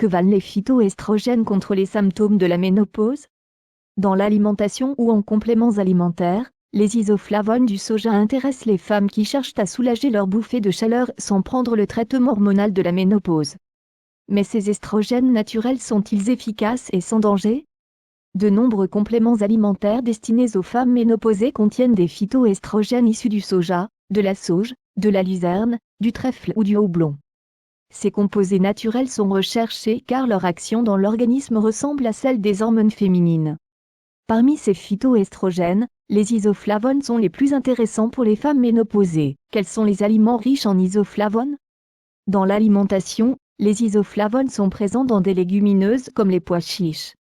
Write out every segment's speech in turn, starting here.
que valent les phytoestrogènes contre les symptômes de la ménopause? Dans l'alimentation ou en compléments alimentaires, les isoflavones du soja intéressent les femmes qui cherchent à soulager leur bouffée de chaleur sans prendre le traitement hormonal de la ménopause. Mais ces estrogènes naturels sont-ils efficaces et sans danger? De nombreux compléments alimentaires destinés aux femmes ménopausées contiennent des phytoestrogènes issus du soja, de la sauge, de la luzerne, du trèfle ou du houblon. Ces composés naturels sont recherchés car leur action dans l'organisme ressemble à celle des hormones féminines. Parmi ces phytoestrogènes, les isoflavones sont les plus intéressants pour les femmes ménopausées. Quels sont les aliments riches en isoflavones? Dans l'alimentation, les isoflavones sont présents dans des légumineuses comme les pois chiches.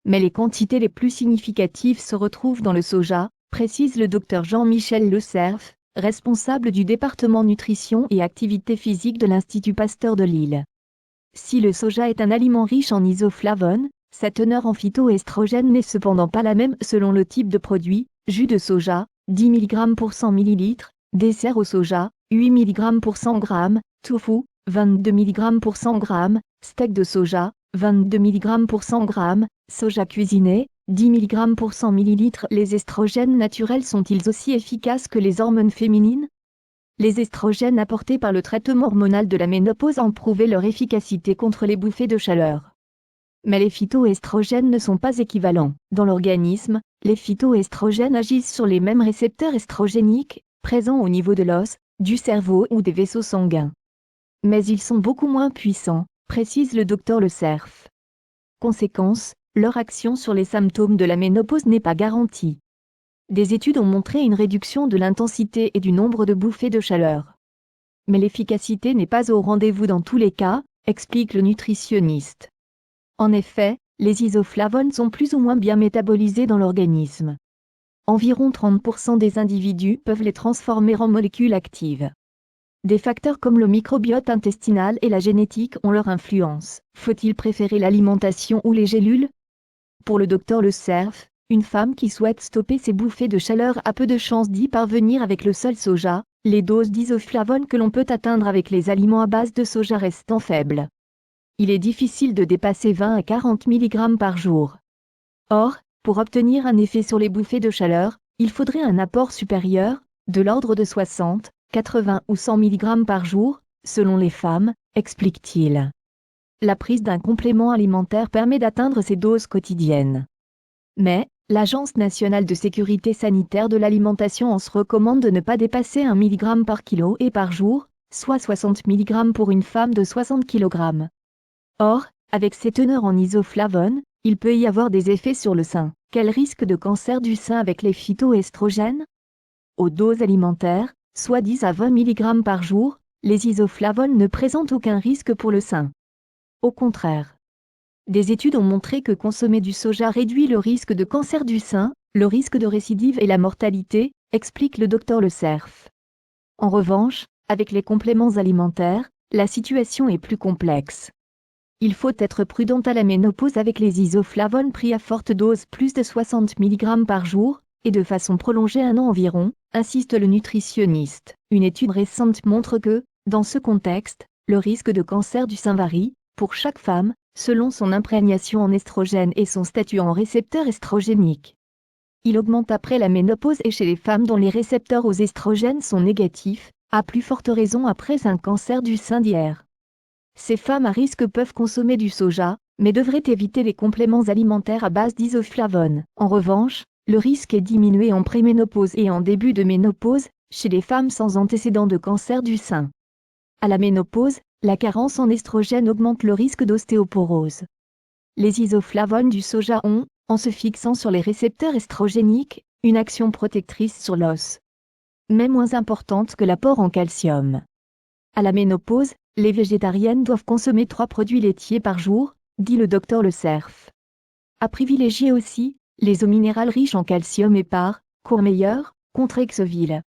Mais les quantités les plus significatives se retrouvent dans le soja, précise le Dr Jean-Michel Le Cerf, responsable du département nutrition et activité physique de l'Institut Pasteur de Lille. Si le soja est un aliment riche en isoflavones, sa teneur en phytoestrogènes n'est cependant pas la même selon le type de produit. Jus de soja, 10 mg pour 100 ml, dessert au soja, 8 mg pour 100 g, tofu, 22 mg pour 100 g, steak de soja, 22 mg pour 100 g, soja cuisiné, 10 mg pour 100 ml. Les estrogènes naturels sont-ils aussi efficaces que les hormones féminines? Les estrogènes apportés par le traitement hormonal de la ménopause ont prouvé leur efficacité contre les bouffées de chaleur. Mais les phytoestrogènes ne sont pas équivalents. Dans l'organisme, les phytoestrogènes agissent sur les mêmes récepteurs estrogéniques, présents au niveau de l'os, du cerveau ou des vaisseaux sanguins. Mais ils sont beaucoup moins puissants, précise le Dr Le Cerf. Conséquence, leur action sur les symptômes de la ménopause n'est pas garantie. Des études ont montré une réduction de l'intensité et du nombre de bouffées de chaleur. Mais l'efficacité n'est pas au rendez-vous dans tous les cas, explique le nutritionniste. En effet, les isoflavones sont plus ou moins bien métabolisés dans l'organisme. Environ 30% des individus peuvent les transformer en molécules actives. Des facteurs comme le microbiote intestinal et la génétique ont leur influence. Faut-il préférer l'alimentation ou les gélules? Pour le Dr Le Cerf, une femme qui souhaite stopper ses bouffées de chaleur a peu de chances d'y parvenir avec le seul soja. Les doses d'isoflavones que l'on peut atteindre avec les aliments à base de soja restent faibles. Il est difficile de dépasser 20 à 40 mg par jour. Or, pour obtenir un effet sur les bouffées de chaleur, il faudrait un apport supérieur, de l'ordre de 60, 80 ou 100 mg par jour, selon les femmes, explique-t-il. La prise d'un complément alimentaire permet d'atteindre ces doses quotidiennes. Mais, l'Agence nationale de sécurité sanitaire de l'alimentation en se recommande de ne pas dépasser 1 mg par kilo et par jour, soit 60 mg pour une femme de 60 kg. Or, avec ces teneurs en isoflavones, il peut y avoir des effets sur le sein. Quel risque de cancer du sein avec les phytoestrogènes? Aux doses alimentaires, soit 10 à 20 mg par jour, les isoflavones ne présentent aucun risque pour le sein. Au contraire. Des études ont montré que consommer du soja réduit le risque de cancer du sein, le risque de récidive et la mortalité, explique le Dr Le Cerf. En revanche, avec les compléments alimentaires, la situation est plus complexe. Il faut être prudent à la ménopause avec les isoflavones pris à forte dose plus de 60 mg par jour, et de façon prolongée 1 an environ, insiste le nutritionniste. Une étude récente montre que, dans ce contexte, le risque de cancer du sein varie, pour chaque femme, selon son imprégnation en estrogène et son statut en récepteur estrogénique. Il augmente après la ménopause et chez les femmes dont les récepteurs aux estrogènes sont négatifs, à plus forte raison après un cancer du sein d'hier. Ces femmes à risque peuvent consommer du soja, mais devraient éviter les compléments alimentaires à base d'isoflavones. En revanche, le risque est diminué en préménopause et en début de ménopause, chez les femmes sans antécédent de cancer du sein. À la ménopause, la carence en estrogène augmente le risque d'ostéoporose. Les isoflavones du soja ont, en se fixant sur les récepteurs estrogéniques, une action protectrice sur l'os, mais moins importante que l'apport en calcium. À la ménopause, les végétariennes doivent consommer 3 produits laitiers par jour, dit le Dr Le Cerf. À privilégier aussi, les eaux minérales riches en calcium et par, Courmayeur, contre Exoville.